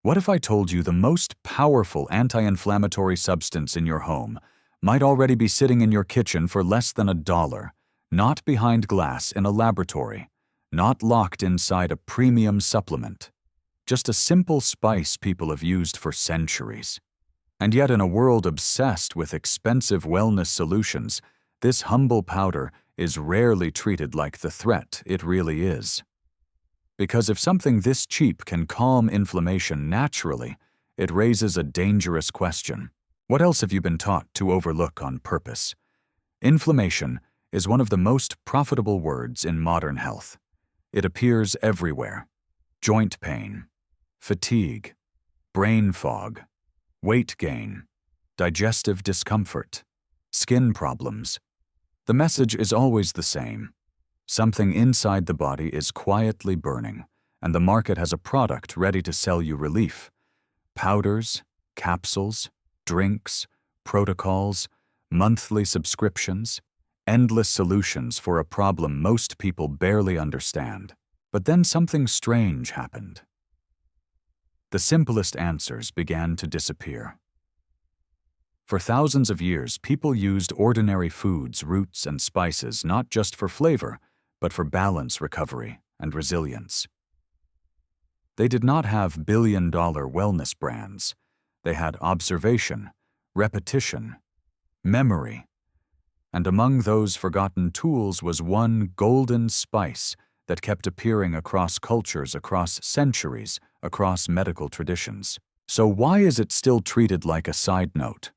What if I told you the most powerful anti-inflammatory substance in your home might already be sitting in your kitchen for less than $1, not behind glass in a laboratory, not locked inside a premium supplement, just a simple spice people have used for centuries. And yet in a world obsessed with expensive wellness solutions, this humble powder is rarely treated like the threat it really is. Because if something this cheap can calm inflammation naturally, it raises a dangerous question. What else have you been taught to overlook on purpose? Inflammation is one of the most profitable words in modern health. It appears everywhere. Joint pain, fatigue, brain fog, weight gain, digestive discomfort, skin problems. The message is always the same. Something inside the body is quietly burning, and the market has a product ready to sell you relief. Powders, capsules, drinks, protocols, monthly subscriptions, endless solutions for a problem most people barely understand. But then something strange happened. The simplest answers began to disappear. For thousands of years, people used ordinary foods, roots, and spices not just for flavor, but for balance, recovery, and resilience. They did not have billion-dollar wellness brands. They had observation, repetition, memory. And among those forgotten tools was one golden spice that kept appearing across cultures, across centuries, across medical traditions. So why is it still treated like a side note?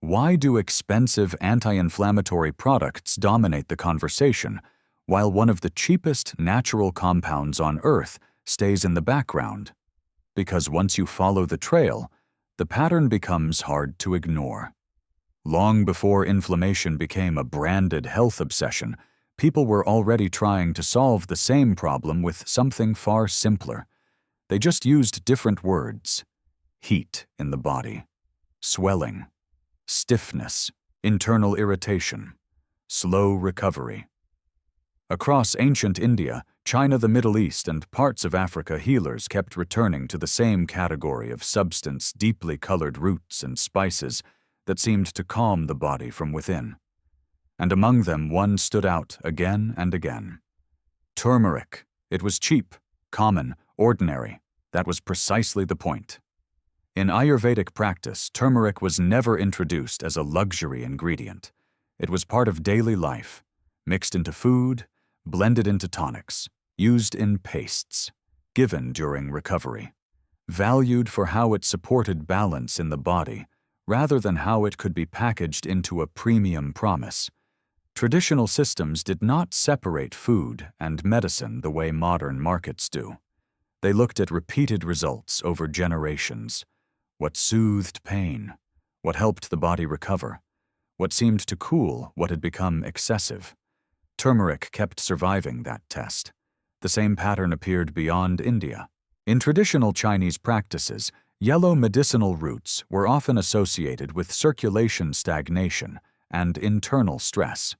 Why do expensive anti-inflammatory products dominate the conversation, while one of the cheapest natural compounds on Earth stays in the background? Because once you follow the trail, the pattern becomes hard to ignore. Long before inflammation became a branded health obsession, people were already trying to solve the same problem with something far simpler. They just used different words: heat in the body, swelling, stiffness, internal irritation, slow recovery. Across ancient India, China, the Middle East, and parts of Africa, healers kept returning to the same category of substance, deeply colored roots and spices that seemed to calm the body from within. And among them, one stood out again and again. Turmeric. It was cheap, common, ordinary. That was precisely the point. In Ayurvedic practice, turmeric was never introduced as a luxury ingredient. It was part of daily life, mixed into food, blended into tonics, used in pastes, given during recovery, valued for how it supported balance in the body, rather than how it could be packaged into a premium promise. Traditional systems did not separate food and medicine the way modern markets do. They looked at repeated results over generations. What soothed pain, what helped the body recover, what seemed to cool what had become excessive. Turmeric kept surviving that test. The same pattern appeared beyond India. In traditional Chinese practices, yellow medicinal roots were often associated with circulation stagnation and internal stress.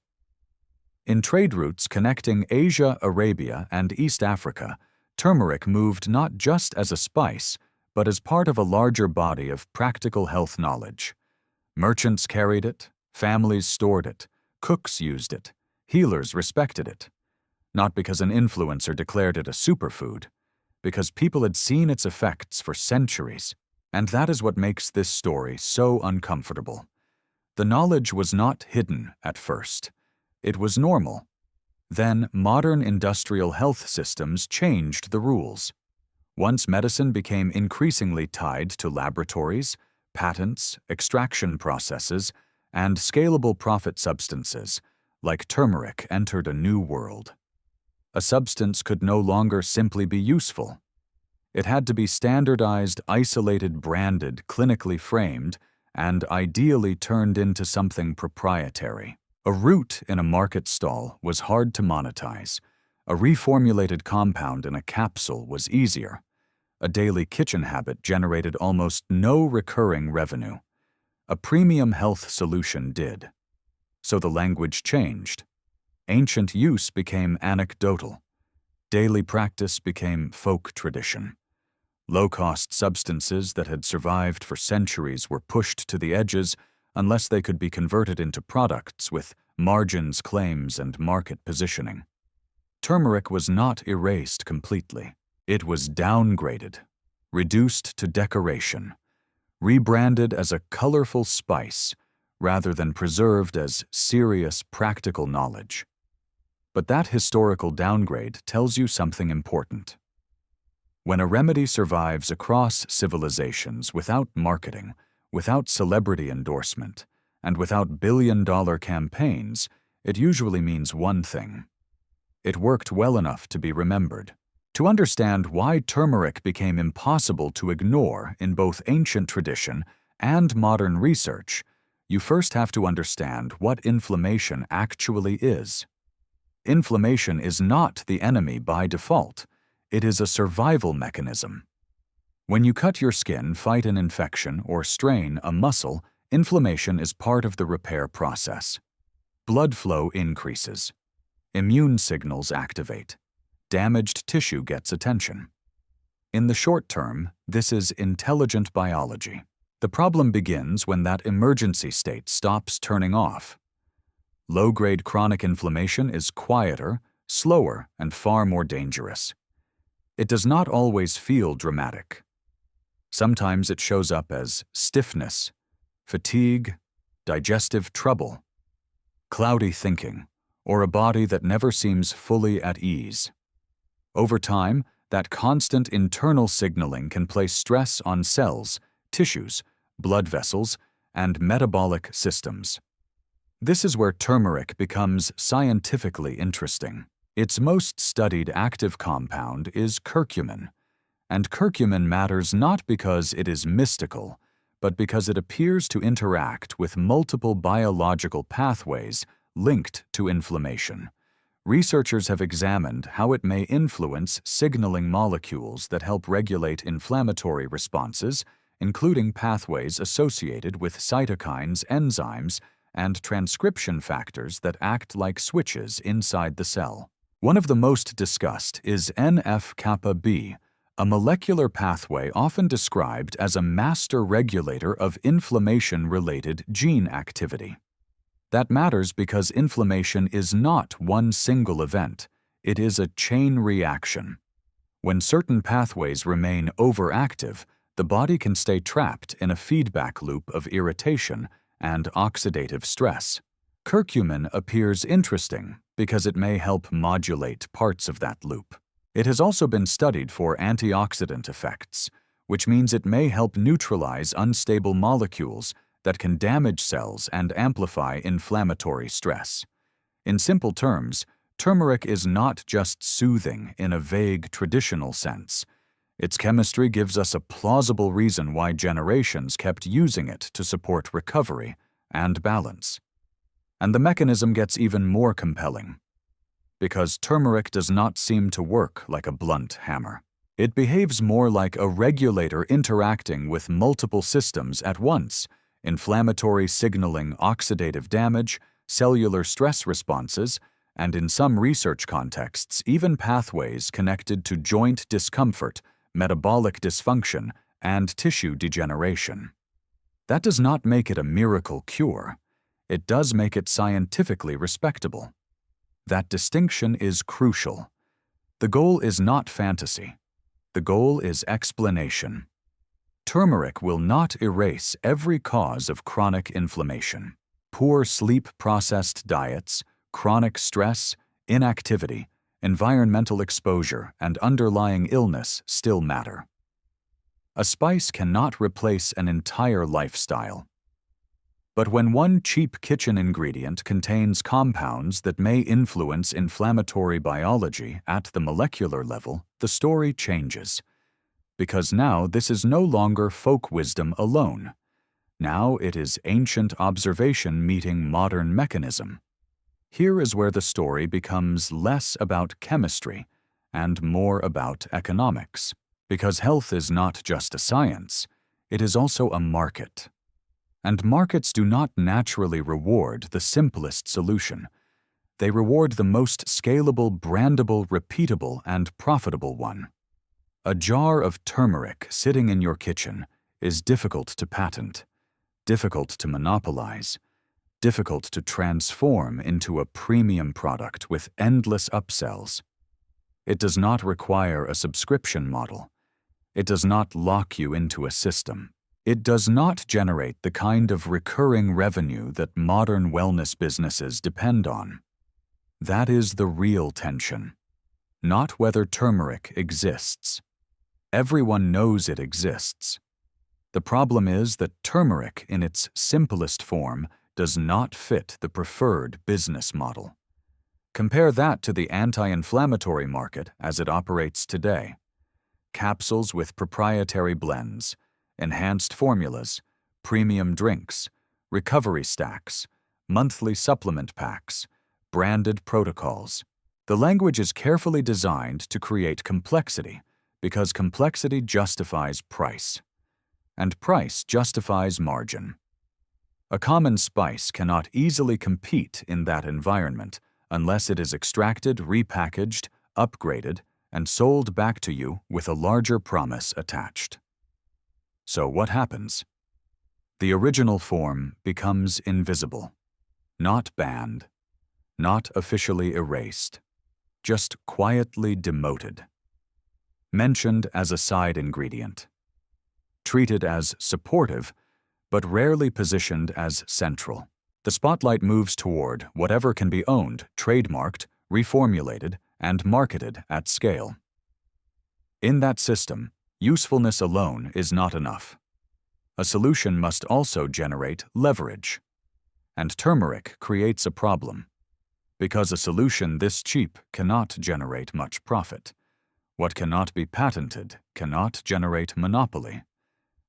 In trade routes connecting Asia, Arabia, and East Africa, turmeric moved not just as a spice, but as part of a larger body of practical health knowledge. Merchants carried it, families stored it, cooks used it, healers respected it. Not because an influencer declared it a superfood, because people had seen its effects for centuries. And that is what makes this story so uncomfortable. The knowledge was not hidden at first. It was normal. Then modern industrial health systems changed the rules. Once medicine became increasingly tied to laboratories, patents, extraction processes, and scalable profit substances, like turmeric entered a new world. A substance could no longer simply be useful. It had to be standardized, isolated, branded, clinically framed, and ideally turned into something proprietary. A root in a market stall was hard to monetize. A reformulated compound in a capsule was easier. A daily kitchen habit generated almost no recurring revenue. A premium health solution did. So the language changed. Ancient use became anecdotal. Daily practice became folk tradition. Low-cost substances that had survived for centuries were pushed to the edges unless they could be converted into products with margins, claims, and market positioning. Turmeric was not erased completely. It was downgraded, reduced to decoration, rebranded as a colorful spice rather than preserved as serious practical knowledge. But that historical downgrade tells you something important. When a remedy survives across civilizations without marketing, without celebrity endorsement, and without billion-dollar campaigns, it usually means one thing. It worked well enough to be remembered. To understand why turmeric became impossible to ignore in both ancient tradition and modern research, you first have to understand what inflammation actually is. Inflammation is not the enemy by default. It is a survival mechanism. When you cut your skin, fight an infection, or strain a muscle, inflammation is part of the repair process. Blood flow increases. Immune signals activate. Damaged tissue gets attention. In the short term, this is intelligent biology. The problem begins when that emergency state stops turning off. Low-grade chronic inflammation is quieter, slower, and far more dangerous. It does not always feel dramatic. Sometimes it shows up as stiffness, fatigue, digestive trouble, cloudy thinking, or a body that never seems fully at ease. Over time, that constant internal signaling can place stress on cells, tissues, blood vessels, and metabolic systems. This is where turmeric becomes scientifically interesting. Its most studied active compound is curcumin, and curcumin matters not because it is mystical, but because it appears to interact with multiple biological pathways linked to inflammation. Researchers have examined how it may influence signaling molecules that help regulate inflammatory responses, including pathways associated with cytokines, enzymes, and transcription factors that act like switches inside the cell. One of the most discussed is NF-kappa B, a molecular pathway often described as a master regulator of inflammation-related gene activity. That matters because inflammation is not one single event, it is a chain reaction. When certain pathways remain overactive, the body can stay trapped in a feedback loop of irritation and oxidative stress. Curcumin appears interesting because it may help modulate parts of that loop. It has also been studied for antioxidant effects, which means it may help neutralize unstable molecules that can damage cells and amplify inflammatory stress. In simple terms, turmeric is not just soothing in a vague traditional sense. Its chemistry gives us a plausible reason why generations kept using it to support recovery and balance. And the mechanism gets even more compelling, because turmeric does not seem to work like a blunt hammer. It behaves more like a regulator interacting with multiple systems at once: inflammatory signaling, oxidative damage, cellular stress responses, and in some research contexts, even pathways connected to joint discomfort, metabolic dysfunction, and tissue degeneration. That does not make it a miracle cure. It does make it scientifically respectable. That distinction is crucial. The goal is not fantasy. The goal is explanation. Turmeric will not erase every cause of chronic inflammation. Poor sleep, processed diets, chronic stress, inactivity, environmental exposure, and underlying illness still matter. A spice cannot replace an entire lifestyle. But when one cheap kitchen ingredient contains compounds that may influence inflammatory biology at the molecular level, the story changes. Because now this is no longer folk wisdom alone. Now it is ancient observation meeting modern mechanism. Here is where the story becomes less about chemistry and more about economics. Because health is not just a science, it is also a market. And markets do not naturally reward the simplest solution. They reward the most scalable, brandable, repeatable, and profitable one. A jar of turmeric sitting in your kitchen is difficult to patent, difficult to monopolize, difficult to transform into a premium product with endless upsells. It does not require a subscription model. It does not lock you into a system. It does not generate the kind of recurring revenue that modern wellness businesses depend on. That is the real tension, not whether turmeric exists. Everyone knows it exists. The problem is that turmeric, in its simplest form, does not fit the preferred business model. Compare that to the anti-inflammatory market as it operates today. Capsules with proprietary blends, enhanced formulas, premium drinks, recovery stacks, monthly supplement packs, branded protocols. The language is carefully designed to create complexity because complexity justifies price, and price justifies margin. A common spice cannot easily compete in that environment unless it is extracted, repackaged, upgraded, and sold back to you with a larger promise attached. So what happens? The original form becomes invisible, not banned, not officially erased, just quietly demoted. Mentioned as a side ingredient, treated as supportive, but rarely positioned as central. The spotlight moves toward whatever can be owned, trademarked, reformulated, and marketed at scale. In that system, usefulness alone is not enough. A solution must also generate leverage. And turmeric creates a problem, because a solution this cheap cannot generate much profit. What cannot be patented cannot generate monopoly.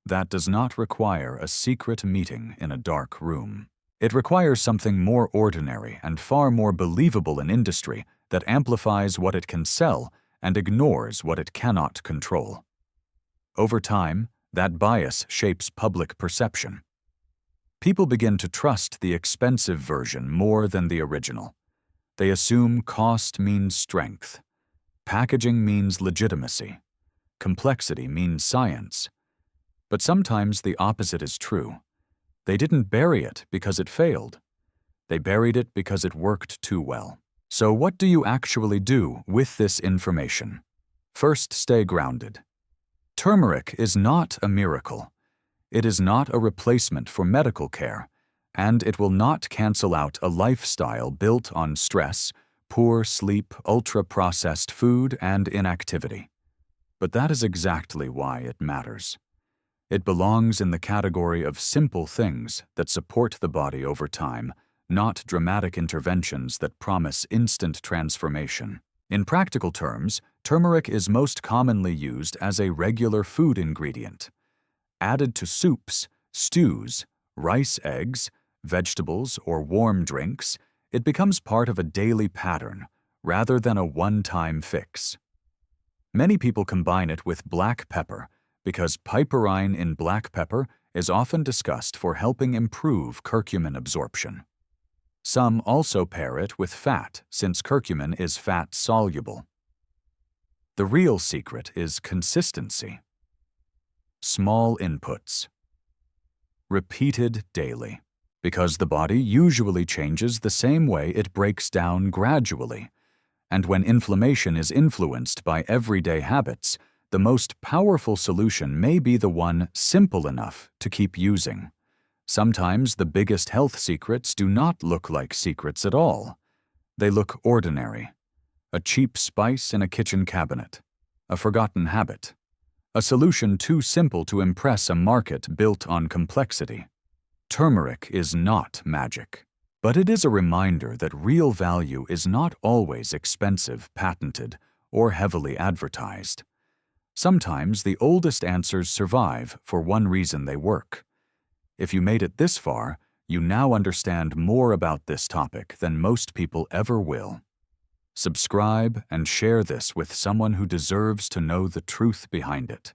That does not require a secret meeting in a dark room. It requires something more ordinary and far more believable in industry that amplifies what it can sell and ignores what it cannot control. Over time, that bias shapes public perception. People begin to trust the expensive version more than the original. They assume cost means strength. Packaging means legitimacy. Complexity means science. But sometimes the opposite is true. They didn't bury it because it failed. They buried it because it worked too well. So what do you actually do with this information? First, stay grounded. Turmeric is not a miracle. It is not a replacement for medical care, and it will not cancel out a lifestyle built on stress, poor sleep, ultra-processed food, and inactivity. But that is exactly why it matters. It belongs in the category of simple things that support the body over time, not dramatic interventions that promise instant transformation. In practical terms, turmeric is most commonly used as a regular food ingredient. Added to soups, stews, rice eggs, vegetables, or warm drinks, it becomes part of a daily pattern rather than a one-time fix. Many people combine it with black pepper because piperine in black pepper is often discussed for helping improve curcumin absorption. Some also pair it with fat since curcumin is fat-soluble. The real secret is consistency. Small inputs. Repeated daily. Because the body usually changes the same way it breaks down gradually. And when inflammation is influenced by everyday habits, the most powerful solution may be the one simple enough to keep using. Sometimes the biggest health secrets do not look like secrets at all. They look ordinary. A cheap spice in a kitchen cabinet. A forgotten habit. A solution too simple to impress a market built on complexity. Turmeric is not magic, but it is a reminder that real value is not always expensive, patented, or heavily advertised. Sometimes the oldest answers survive for one reason: they work. If you made it this far, you now understand more about this topic than most people ever will. Subscribe and share this with someone who deserves to know the truth behind it.